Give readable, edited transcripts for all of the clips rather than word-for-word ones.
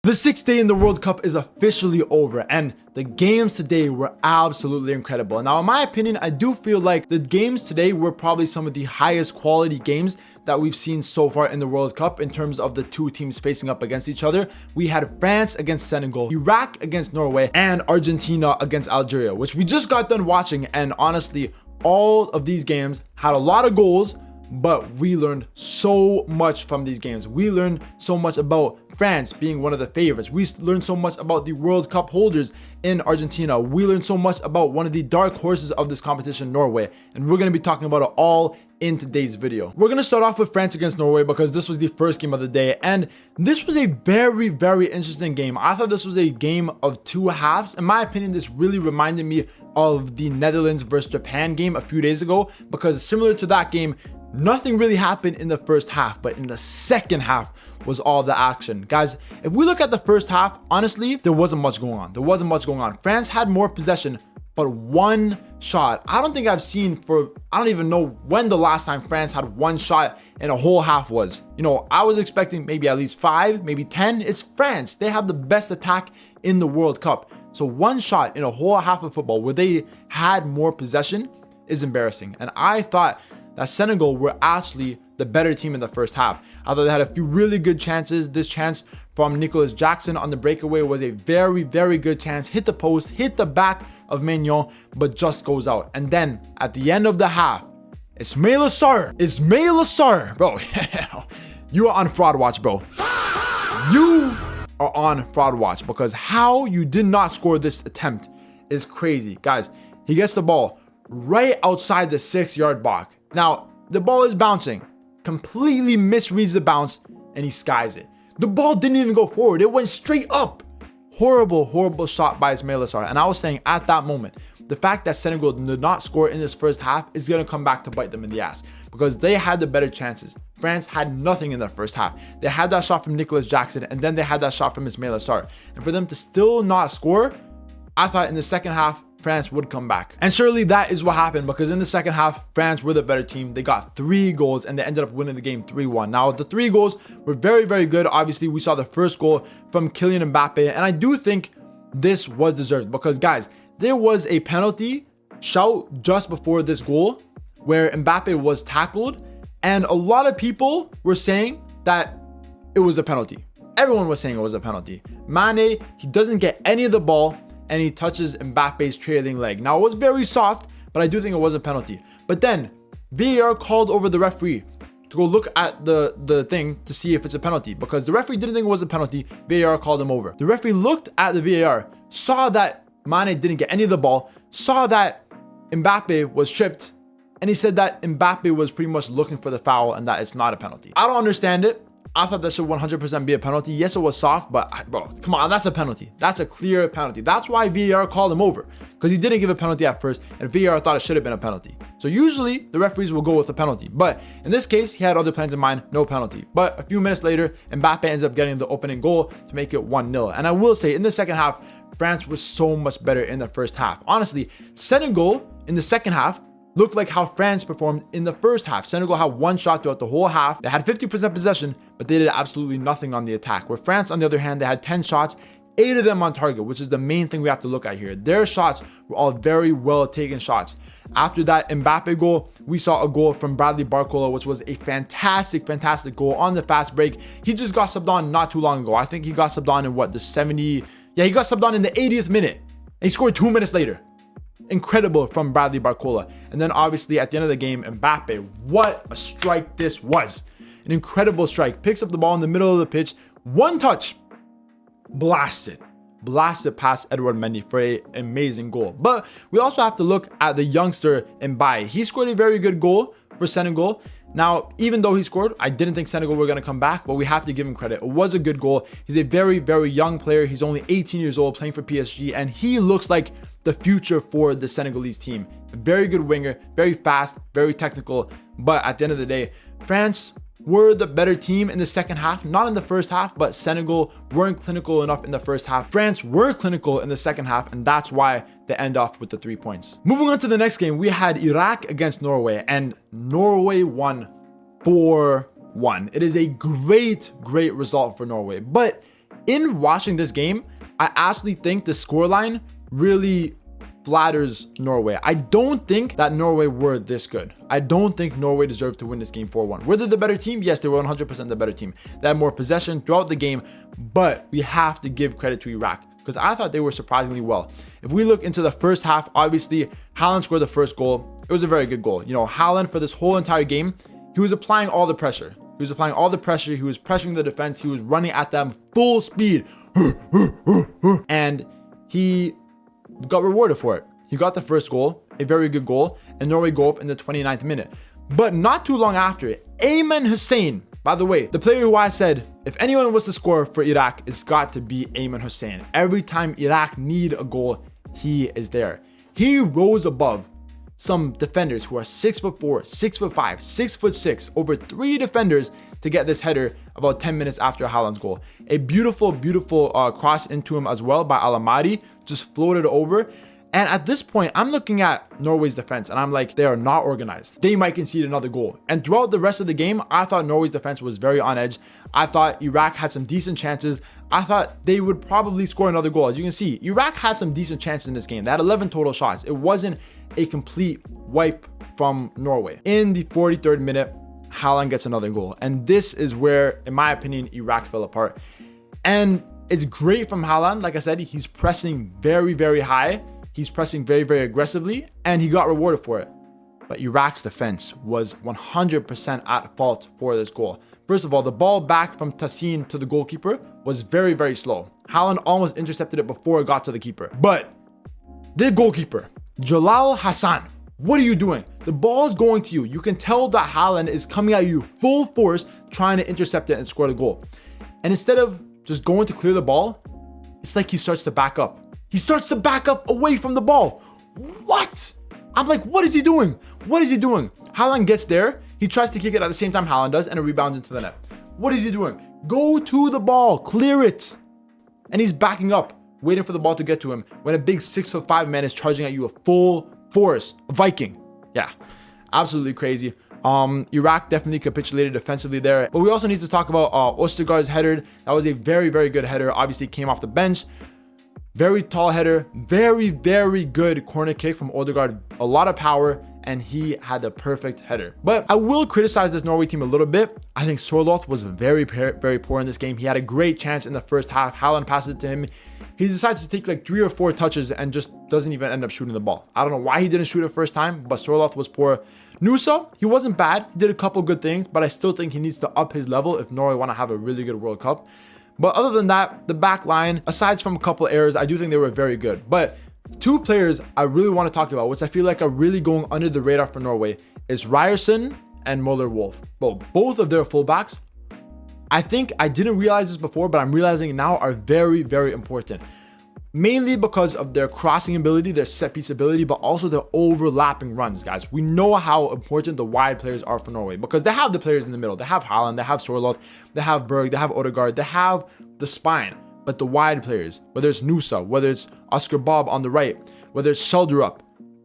The sixth day in the World Cup is officially over, and the games today were absolutely incredible. Now, in my opinion, I do feel like the games today were probably some of the highest quality games that we've seen so far in the World Cup in terms of the two teams facing up against each other. We had France against Senegal, Iraq against Norway, and Argentina against Algeria, which we just got done watching. And honestly, all of these games had a lot of goals, but we learned so much from these games. We learned so much about France being one of the favorites. We learned so much about the World Cup holders in Argentina. We learned so much about one of the dark horses of this competition, Norway. And we're going to be talking about it all in today's video. We're going to start off with France against Norway because this was the first game of the day. And this was a very, very interesting game. I thought this was a game of two halves. In my opinion, this really reminded me of the Netherlands versus Japan game a few days ago, because similar to that game, nothing really happened in the first half, but in the second half was all the action. Guys, if we look at the first half, honestly, there wasn't much going on. France had more possession, but one shot. I don't think I've seen I don't even know when the last time France had one shot in a whole half was. You know, I was expecting maybe at least 5, maybe 10. It's France. They have the best attack in the World Cup. So one shot in a whole half of football where they had more possession is embarrassing. And I thought that Senegal were actually the better team in the first half. I thought they had a few really good chances. This chance from Nicolas Jackson on the breakaway was a very, very good chance. Hit the post, hit the back of Mignon, but just goes out. And then at the end of the half, Ismail Assar, bro. You are on fraud watch, bro. You are on fraud watch, because how you did not score this attempt is crazy. Guys, he gets the ball right outside the 6-yard box. Now, the ball is bouncing, completely misreads the bounce, and he skies it. The ball didn't even go forward. It went straight up. Horrible, horrible shot by Ismail Assar. And I was saying at that moment, the fact that Senegal did not score in this first half is going to come back to bite them in the ass, because they had the better chances. France had nothing in the first half. They had that shot from Nicolas Jackson, and then they had that shot from Ismail Assar. And for them to still not score, I thought in the second half, France would come back. And surely that is what happened, because in the second half, France were the better team. They got 3 goals and they ended up winning the game 3-1. Now, the 3 goals were very, very good. Obviously, we saw the first goal from Kylian Mbappé, and I do think this was deserved, because guys, there was a penalty shout just before this goal where Mbappé was tackled, and a lot of people were saying that it was a penalty. Everyone was saying it was a penalty. Mane, he doesn't get any of the ball, and he touches Mbappe's trailing leg. Now, it was very soft, but I do think it was a penalty. But then VAR called over the referee to go look at the thing to see if it's a penalty, because the referee didn't think it was a penalty. VAR called him over. The referee looked at the VAR, saw that Mane didn't get any of the ball, saw that Mbappe was tripped, and he said that Mbappe was pretty much looking for the foul and that it's not a penalty. I don't understand it. I thought that should 100% be a penalty. Yes, it was soft, but bro, come on, that's a penalty. That's a clear penalty. That's why VAR called him over, because he didn't give a penalty at first, and VAR thought it should have been a penalty. So usually the referees will go with a penalty, but in this case, he had other plans in mind, no penalty. But a few minutes later, Mbappe ends up getting the opening goal to make it 1-0. And I will say, in the second half, France was so much better in the first half. Honestly, Senegal in the second half looked like how France performed in the first half. Senegal had one shot throughout the whole half. They had 50% possession, but they did absolutely nothing on the attack. Where France, on the other hand, they had 10 shots, 8 of them on target, which is the main thing we have to look at here. Their shots were all very well taken shots. After that Mbappe goal, we saw a goal from Bradley Barcola, which was a fantastic, fantastic goal on the fast break. He just got subbed on not too long ago. I think he got subbed on in what, the 70? Yeah, he got subbed on in the 80th minute. And he scored 2 minutes later. Incredible from Bradley Barcola. And then obviously at the end of the game, Mbappe, what a strike this was. An incredible strike. Picks up the ball in the middle of the pitch, one touch, blasted past Edouard Mendy for an amazing goal. But we also have to look at the youngster Mbaye. He scored a very good goal for Senegal. Now, even though he scored, I didn't think Senegal were going to come back, but we have to give him credit. It was a good goal. He's a very, very young player. He's only 18 years old, playing for PSG, and he looks like the future for the Senegalese team. A very good winger, very fast, very technical. But at the end of the day, France were the better team in the second half, not in the first half, but Senegal weren't clinical enough in the first half. France were clinical in the second half, and that's why they end off with the 3 points. Moving on to the next game, we had Iraq against Norway, and Norway won 4-1. It is a great result for Norway, but in watching this game, I actually think the scoreline really flatters Norway. I don't think that Norway were this good. I don't think Norway deserved to win this game 4-1. Were they the better team? Yes, they were 100% the better team. They had more possession throughout the game, but we have to give credit to Iraq because I thought they were surprisingly well. If we look into the first half, obviously Haaland scored the first goal. It was a very good goal. You know, Haaland for this whole entire game, he was applying all the pressure. He was applying all the pressure. He was pressuring the defense. He was running at them full speed. And he got rewarded for it. He got the first goal, a very good goal, and Norway go up in the 29th minute. But not too long after it, Ayman Hussein, by the way, the player who I said, if anyone was to score for Iraq, it's got to be Ayman Hussein. Every time Iraq need a goal, he is there. He rose above some defenders who are 6'4", 6'5", 6'6", over 3 defenders to get this header about 10 minutes after Haaland's goal. A beautiful, beautiful cross into him as well by Alamadi, just floated over. And at this point, I'm looking at Norway's defense and I'm like, they are not organized. They might concede another goal. And throughout the rest of the game, I thought Norway's defense was very on edge. I thought Iraq had some decent chances. I thought they would probably score another goal. As you can see, Iraq had some decent chances in this game. They had 11 total shots. It wasn't a complete wipe from Norway. In the 43rd minute, Haaland gets another goal. And this is where, in my opinion, Iraq fell apart. And it's great from Haaland. Like I said, he's pressing very, very high. He's pressing very, very aggressively, and he got rewarded for it. But Iraq's defense was 100% at fault for this goal. First of all, the ball back from Tassin to the goalkeeper was very, very slow. Haaland almost intercepted it before it got to the keeper. But the goalkeeper, Jalal Hassan, what are you doing? The ball is going to you. You can tell that Haaland is coming at you full force, trying to intercept it and score the goal. And instead of just going to clear the ball, it's like he starts to back up. He starts to back up away from the ball. What? I'm like, what is he doing? What is he doing? Haaland gets there. He tries to kick it at the same time Haaland does, and it rebounds into the net. What is he doing? Go to the ball, clear it. And he's backing up, waiting for the ball to get to him when a big 6'5" man is charging at you with full force. A Viking. Yeah, absolutely crazy. Iraq definitely capitulated defensively there. But we also need to talk about Ostergaard's header. That was a very, very good header. Obviously came off the bench. Very tall header, very, very good corner kick from Odegaard. A lot of power, and he had the perfect header. But I will criticize this Norway team a little bit. I think Sorloth was very, very poor in this game. He had a great chance in the first half. Haaland passes it to him. He decides to take like 3 or 4 touches and just doesn't even end up shooting the ball. I don't know why he didn't shoot it first time, but Sorloth was poor. Nusa, he wasn't bad. He did a couple good things, but I still think he needs to up his level if Norway want to have a really good World Cup. But other than that, the back line, aside from a couple errors, I do think they were very good. But 2 players I really want to talk about, which I feel like are really going under the radar for Norway, is Ryerson and Muller-Wolf. Both of their fullbacks, I think I didn't realize this before, but I'm realizing now are very, very important. Mainly because of their crossing ability, their set piece ability, but also their overlapping runs, guys. We know how important the wide players are for Norway because they have the players in the middle. They have Haaland, they have Sorloth, they have Berg, they have Odegaard, they have the spine. But the wide players, whether it's Nusa, whether it's Oscar Bob on the right, whether it's Sheldrup,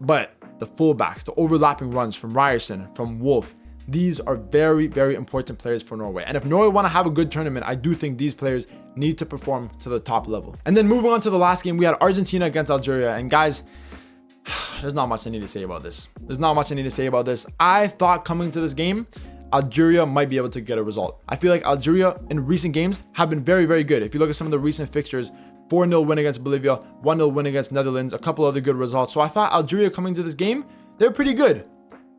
but the fullbacks, the overlapping runs from Ryerson, from Wolf, these are very, very important players for Norway. And if Norway want to have a good tournament, I do think these players need to perform to the top level. And then moving on to the last game, we had Argentina against Algeria. And guys, there's not much I need to say about this. I thought coming to this game, Algeria might be able to get a result. I feel like Algeria in recent games have been very, very good. If you look at some of the recent fixtures, 4-0 win against Bolivia, 1-0 win against Netherlands, a couple other good results. So I thought Algeria coming to this game, they're pretty good.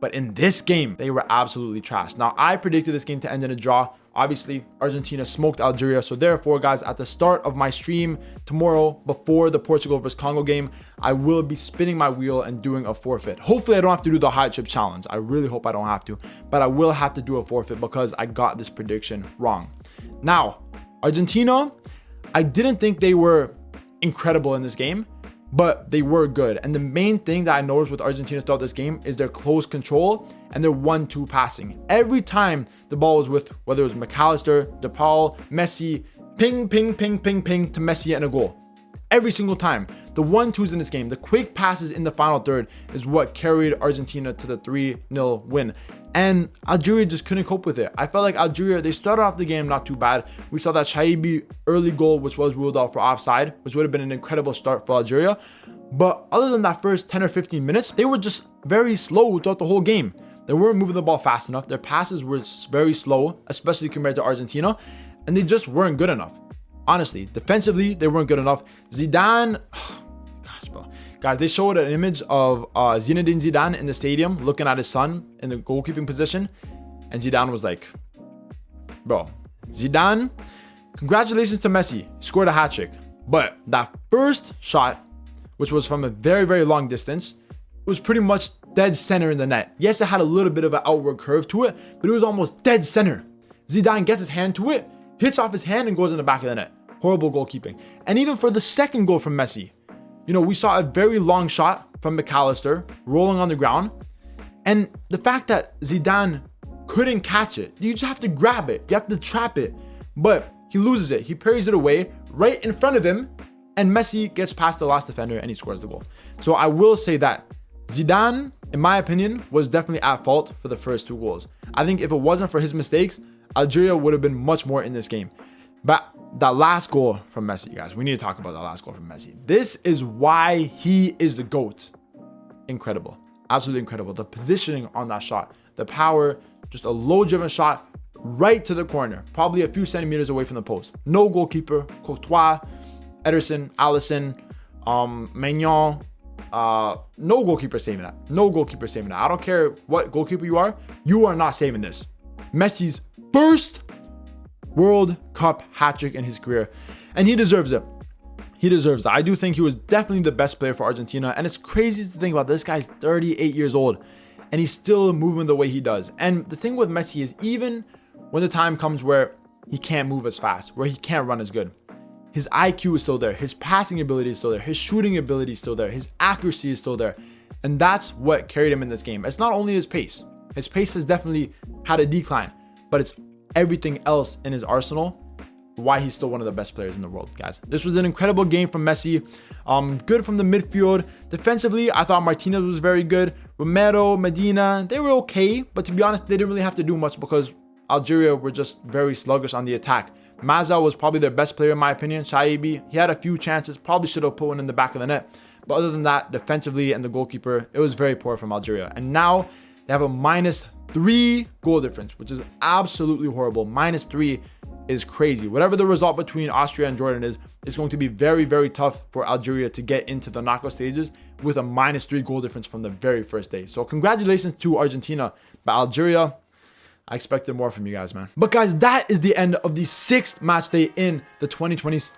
But in this game, they were absolutely trash. Now, I predicted this game to end in a draw. Obviously, Argentina smoked Algeria. So therefore, guys, at the start of my stream tomorrow, before the Portugal versus Congo game, I will be spinning my wheel and doing a forfeit. Hopefully, I don't have to do the hot chip challenge. I really hope I don't have to. But I will have to do a forfeit because I got this prediction wrong. Now, Argentina, I didn't think they were incredible in this game, but they were good. And the main thing that I noticed with Argentina throughout this game is their close control and their 1-2 passing. Every time the ball was with, whether it was McAllister, DePaul, Messi, ping, ping, ping, ping, ping to Messi and a goal. Every single time. The 1-2s in this game, the quick passes in the final third is what carried Argentina to the 3-0 win. and Algeria just couldn't cope with it. I felt like Algeria, they started off the game not too bad. We saw that Shaibi early goal, which was ruled out for offside, which would have been an incredible start for Algeria. But other than that first 10 or 15 minutes, they were just very slow throughout the whole game. They weren't moving the ball fast enough. Their passes were very slow, especially compared to Argentina, and they just weren't good enough. Honestly, defensively, they weren't good enough. Zidane, gosh, bro. Guys, they showed an image of Zinedine Zidane in the stadium looking at his son in the goalkeeping position. And Zidane was like, bro, Zidane, congratulations to Messi. He scored a hat trick. But that first shot, which was from a very, very long distance, it was pretty much dead center in the net. Yes, it had a little bit of an outward curve to it, but it was almost dead center. Zidane gets his hand to it, hits off his hand, and goes in the back of the net. Horrible goalkeeping. And even for the second goal from Messi, we saw a very long shot from McAllister rolling on the ground. And the fact that Zidane couldn't catch it, you just have to grab it. You have to trap it. But he loses it. He parries it away right in front of him. And Messi gets past the last defender and he scores the goal. So I will say that Zidane, in my opinion, was definitely at fault for the first two goals. I think if it wasn't for his mistakes, Algeria would have been much more in this game. But that last goal from Messi, guys, we need to talk about that last goal from Messi. This is why he is the GOAT. Incredible. Absolutely incredible. The positioning on that shot, the power, just a low-driven shot right to the corner, probably a few centimeters away from the post. No goalkeeper, Courtois, Ederson, Alisson, Maignan, no goalkeeper saving that. No goalkeeper saving that. I don't care what goalkeeper you are not saving this. Messi's first World Cup hat trick in his career, and he deserves it. He deserves it. I do think he was definitely the best player for Argentina, and it's crazy to think about. This guy's 38 years old, and he's still moving the way he does. And the thing with Messi is, even when the time comes where he can't move as fast, where he can't run as good, his IQ is still there, his passing ability is still there, his shooting ability is still there, his accuracy is still there, and that's what carried him in this game. It's not only his pace. His pace has definitely had a decline, but it's everything else in his arsenal why he's still one of the best players in the world, guys. This was an incredible game from Messi. Good from the midfield. Defensively, I thought Martinez was very good. Romero, Medina, they were okay, but to be honest, they didn't really have to do much because Algeria were just very sluggish on the attack. Mazza was probably their best player in my opinion. Shaibi, he had a few chances, probably should have put one in the back of the net. But other than that, defensively and the goalkeeper, it was very poor from Algeria. And now they have a -3 goal difference, which is absolutely horrible. -3 is crazy. Whatever the result between Austria and Jordan is, it's going to be very, very tough for Algeria to get into the knockout stages with a -3 goal difference from the very first day. So congratulations to Argentina. But Algeria, I expected more from you guys, man. But guys, that is the end of the 6th match day in the 2020s.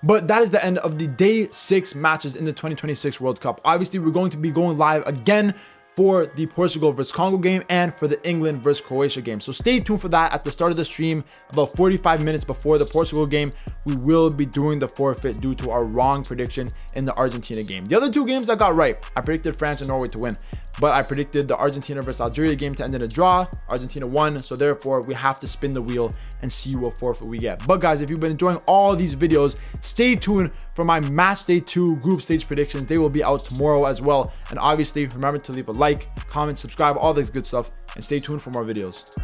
But that is the end of the day 6 matches in the 2026 World Cup. Obviously, we're going to be going live again for the Portugal versus Congo game and for the England versus Croatia game. So stay tuned for that at the start of the stream. About 45 minutes before the Portugal game, we will be doing the forfeit due to our wrong prediction in the Argentina game. The other two games I got right. I predicted France and Norway to win, but I predicted the Argentina versus Algeria game to end in a draw. Argentina won, so therefore we have to spin the wheel and see what forfeit we get. But guys, if you've been enjoying all these videos, stay tuned for my match day 2 group stage predictions. They will be out tomorrow as well. And obviously, remember to leave a like, comment, subscribe, all this good stuff, and stay tuned for more videos.